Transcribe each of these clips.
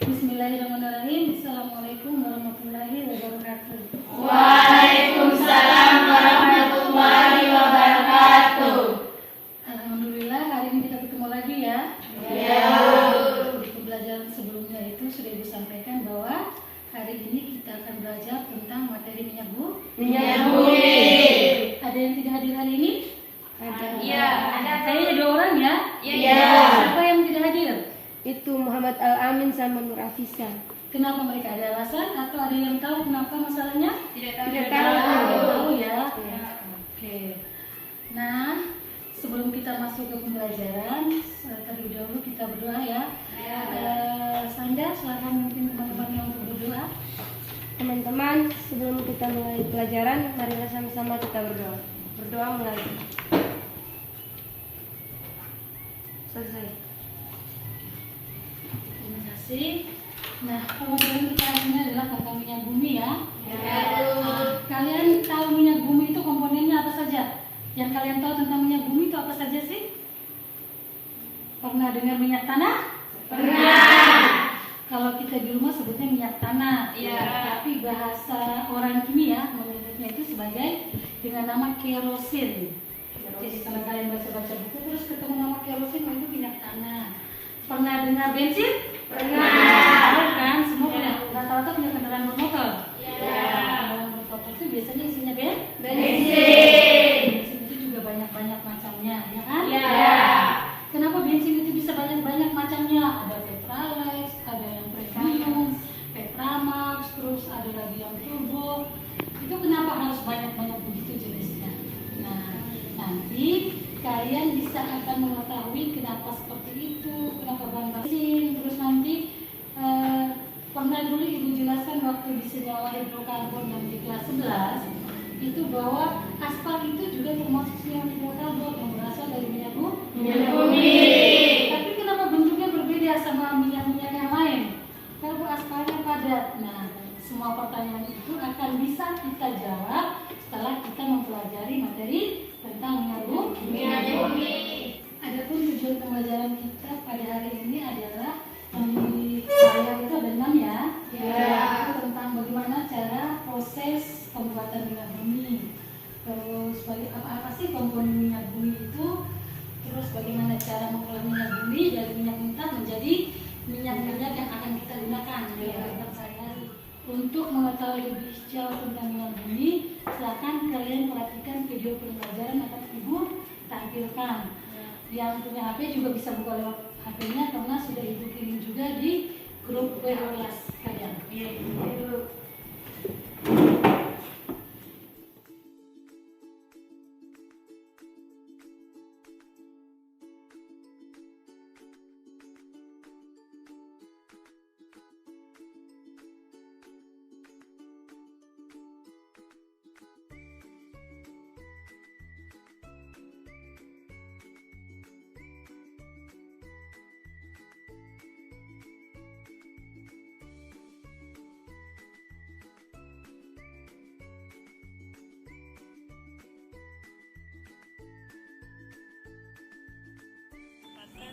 Bismillahirrahmanirrahim. Assalamualaikum warahmatullahi wabarakatuh. Waalaikumsalam warahmatullahi wabarakatuh. Alhamdulillah hari ini kita ketemu lagi ya. Ya. Di pembelajaran sebelumnya itu sudah disampaikan bahwa hari ini kita akan belajar tentang materi minyak bumi. Ada yang tidak hadir hari ini? Ada. Iya, ada. Kayaknya 2 orang ya? Iya. Siapa yang tidak hadir? Itu Muhammad Al-Amin sama Nur Afisa. Kenapa mereka, ada alasan atau ada yang tahu kenapa masalahnya? Tidak tahu. Tidak tahu. Tidak tahu ya. Ya. Oke. Nah, sebelum kita masuk ke pembelajaran, terlebih dahulu kita berdoa ya. Sanda, silakan mungkin teman-teman yang untuk berdoa. Teman-teman, sebelum kita mulai pelajaran, marilah sama-sama kita berdoa. Berdoa mulai. Selesai. Terima kasih. Nah, pembelajaran kita hari ini adalah tentang minyak bumi ya. Kalian tahu minyak bumi itu komponennya apa saja? Yang kalian tahu tentang minyak bumi itu apa saja sih? Pernah dengar minyak tanah? Pernah. Kalau kita di rumah sebutnya minyak tanah. Iya. Tapi bahasa orang kimia menyebutnya itu sebagai dengan nama kerosin. Jadi kalau kalian baca-baca buku terus ketemu nama kerosin, itu minyak tanah. Pernah dengar bensin? Pernah. Kan semua punya, rata-rata punya kendaraan bermotor. Iya. Kendaraan bermotor itu biasanya isinya Bensin. Bensin itu juga banyak-banyak macamnya, ya kan? Iya. Kenapa bensin itu bisa banyak-banyak macamnya? Ada Petralex, ada yang premium, Petramax, terus ada lagi yang turbo. Itu kenapa harus banyak-banyak begitu jenisnya? Nah, nanti kalian bisa akan mengetahui kenapa seperti itu, kenapa bahan bensin. Terus nanti pernah dulu ibu jelaskan waktu di senyawa hidrokarbon yang di kelas 11 itu bahwa aspal itu juga termasuk senyawa hidrokarbon yang berasal dari minyak Bumi. Tapi kenapa bentuknya berbeda sama minyak-minyak yang lain? Karena aspalnya padat. Nah, semua pertanyaan itu akan bisa kita jawab setelah kita mempelajari materi tentang minyak Bumi. Adapun tujuan pembelajaran kita pada hari ini adalah di layar itu ada 6 ya. Yaitu tentang bagaimana cara proses pembuatan minyak bumi. Terus apa sih komponen minyak bumi itu? Terus bagaimana cara mengolah minyak bumi dari minyak mentah menjadi minyak-minyak yang akan kita gunakan di kehidupan sehari-hari. Untuk mengetahui lebih jauh tentang minyak bumi, silakan kalian perhatikan video pembelajaran yang akan ibu tampilkan. Yang punya HP juga bisa buka lewat HP-nya karena sudah ibu kirim juga di grup WA kelas kalian.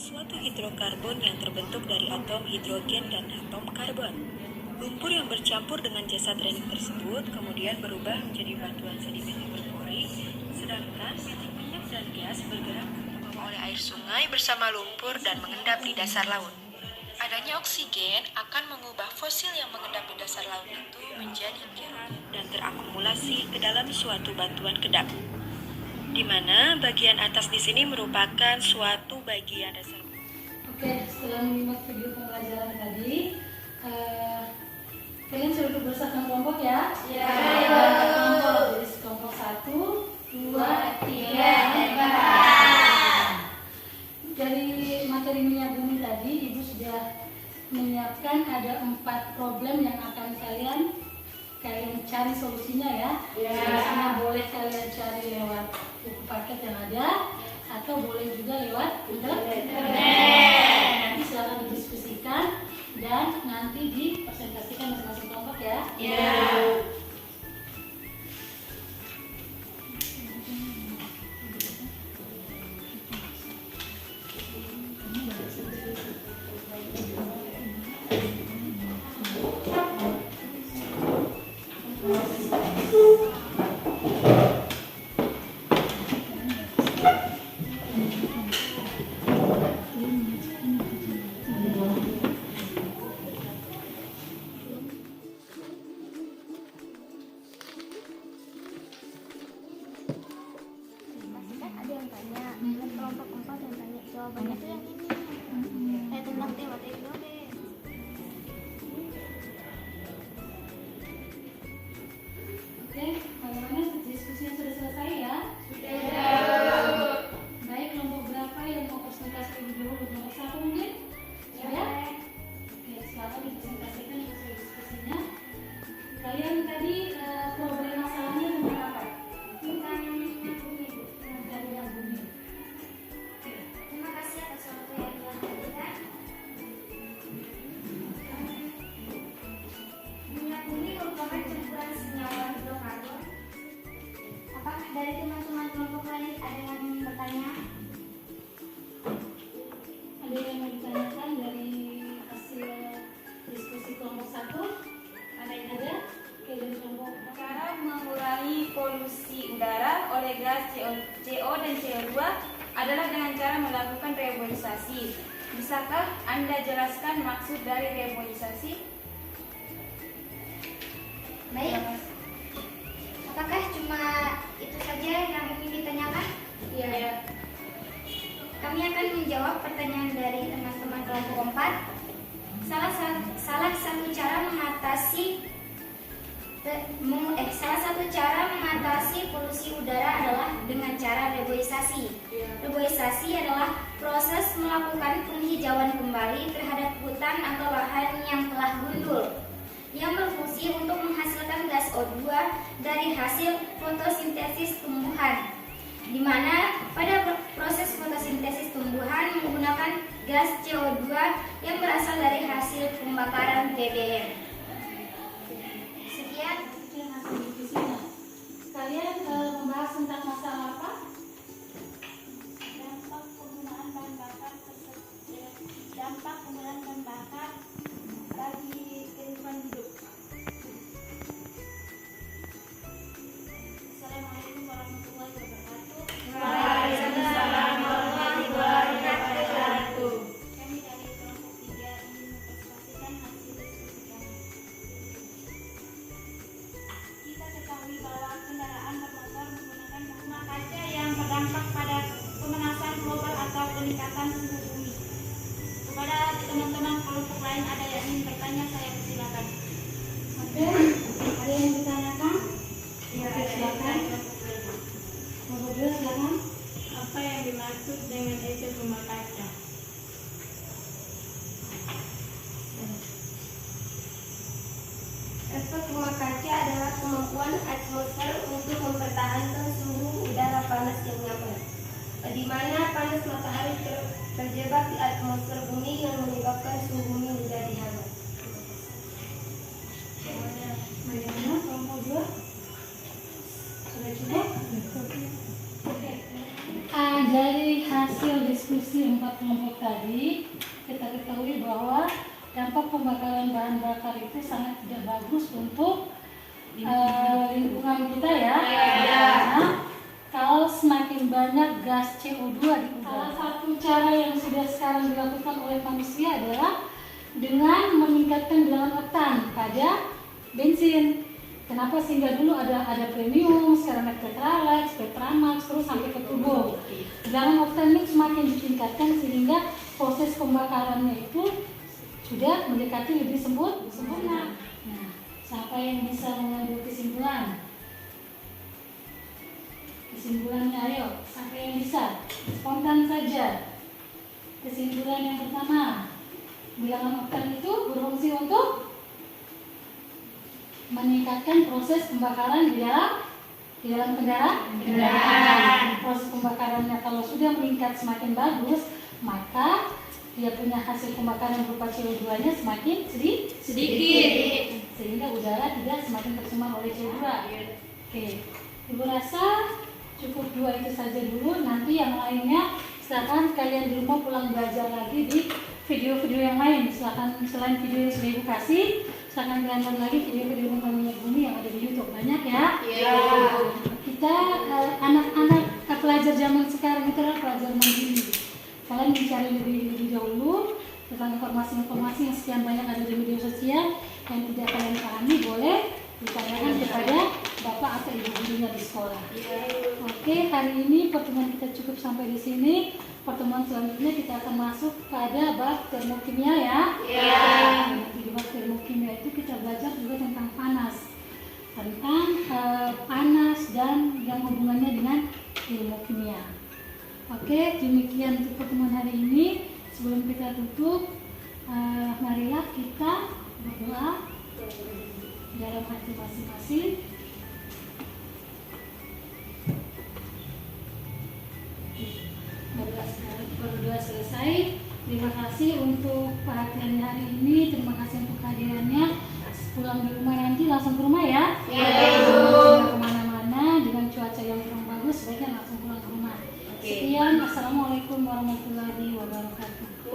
Suatu hidrokarbon yang terbentuk dari atom hidrogen dan atom karbon. Lumpur yang bercampur dengan jasa training tersebut kemudian berubah menjadi batuan sedimen yang berpori, sedangkan minyak dan gas bergerak terbawa oleh air sungai bersama lumpur dan mengendap di dasar laut. Adanya oksigen akan mengubah fosil yang mengendap di dasar laut itu menjadi gas dan terakumulasi ke dalam suatu batuan kedap, di mana bagian atas di sini merupakan suatu bagian dasar. Oke, setelah menyimak video pembelajaran tadi, kalian sudah duduk bersama kelompok ya? Ya. Kelompok, jadi kelompok 1, 2, 3, 4. Dari materi minyak bumi tadi, ibu sudah menyiapkan ada 4 problem yang akan kalian cari solusinya ya. Solusinya boleh kalian cari lewat buku paket yang ada atau boleh juga lewat internet. Nanti silakan didiskusikan dan nanti dipresentasikan masing-masing kelompok ya. adalah dengan cara melakukan reboisasi. Bisakah Anda jelaskan maksud dari reboisasi? Baik. Apakah cuma itu saja yang ingin ditanyakan? Iya. Kami akan menjawab pertanyaan dari teman-teman kelompok 4. Salah satu cara mengatasi polusi udara adalah dengan cara reboisasi. Reboisasi adalah proses melakukan penghijauan kembali terhadap hutan atau lahan yang telah gundul, yang berfungsi untuk menghasilkan gas O2 dari hasil fotosintesis tumbuhan, di mana pada proses fotosintesis tumbuhan menggunakan gas CO2 yang berasal dari hasil pembakaran BBM. Sekian. Kalian membahas tentang masalah apa? Dampak penggunaan bahan bakar bagi kehidupan hidup. Assalamualaikum warahmatullahi wabarakatuh. Waalaikumsalam warahmatullahi wabarakatuh. Kami dari kelompok 3 ingin mempresentasikan hasil diskusi kami. Kita ketahui bahwa kendaraan bermotor menggunakan rumah kaca yang berdampak pada pemanasan global atau peningkatan suhu bumi. Kepada teman-teman kelompok lain ada yang ingin bertanya, saya persilakan. Oke, ada yang ditanyakan? Oke, silakan. Nomor 2 silakan. Apa yang dimaksud dengan efek rumah kaca? Efek rumah kaca adalah kemampuan atmosfer untuk mempertahankan suhu udara panas yang nyaman, di mana panas matahari terjebak di atmosfer bumi yang menyebabkan suhu bumi menjadi hangat. Bagaimana kelompok 2? Sudah cukup? Dari hasil diskusi 4 kelompok tadi, kita ketahui bahwa dampak pembakaran bahan bakar itu sangat tidak bagus untuk lingkungan kita ya. Karena kalau semakin banyak gas CO2 di udara. Salah satu cara yang sudah sekarang dilakukan oleh manusia adalah dengan meningkatkan bilangan oktan pada bensin. Kenapa? Sehingga dulu ada premium, sekarang ada Petralex, Petramax, terus sampai ke turbo. Bilangan oktan ini semakin ditingkatkan sehingga proses pembakarannya itu sudah mendekati lebih sempurna. Nah, siapa yang bisa mengambil kesimpulan? Kesimpulannya ayo, siapa yang bisa? Spontan saja. Kesimpulan yang pertama, bilangan oktan itu berfungsi untuk meningkatkan proses pembakaran di dalam kendaraan. Proses pembakarannya kalau sudah meningkat semakin bagus, maka dia punya hasil pembakaran berupa CO2-nya semakin sedikit, sehingga udara tidak semakin tercemar oleh CO2. Oke, Ibu rasa cukup 2 itu saja dulu. Nanti yang lainnya silakan kalian di rumah pulang belajar lagi di video-video yang lain. Silakan selain video yang sudah Ibu kasih, silakan kalian nonton lagi video-video tentang minyak bumi yang ada di YouTube. Banyak ya. Kita anak-anak pelajar zaman sekarang itu adalah pelajar mandiri. Kalian mencari lebih dahulu tentang informasi-informasi yang sekian banyak ada di media sosial yang tidak kalian pahami, boleh ditanyakan kepada bapak atau ibu gurunya di sekolah. Oke, hari ini pertemuan kita cukup sampai di sini. Pertemuan selanjutnya kita akan masuk pada bab termokimia ya. Di bab termokimia itu kita belajar juga tentang panas, panas dan yang hubungannya dengan ilmu kimia. Oke, demikian untuk pertemuan hari ini. Sebelum kita tutup, marilah kita berdoa dalam hati masing-masing. Berdoa selesai. Terima kasih untuk perhatian hari ini. Terima kasih untuk kehadirannya. Pulang di rumah nanti langsung ke rumah ya. Jangan kemana-mana dengan cuaca yang kurang bagus, sebaiknya langsung pulang ke rumah. Sekian, assalamualaikum warahmatullahi wabarakatuh.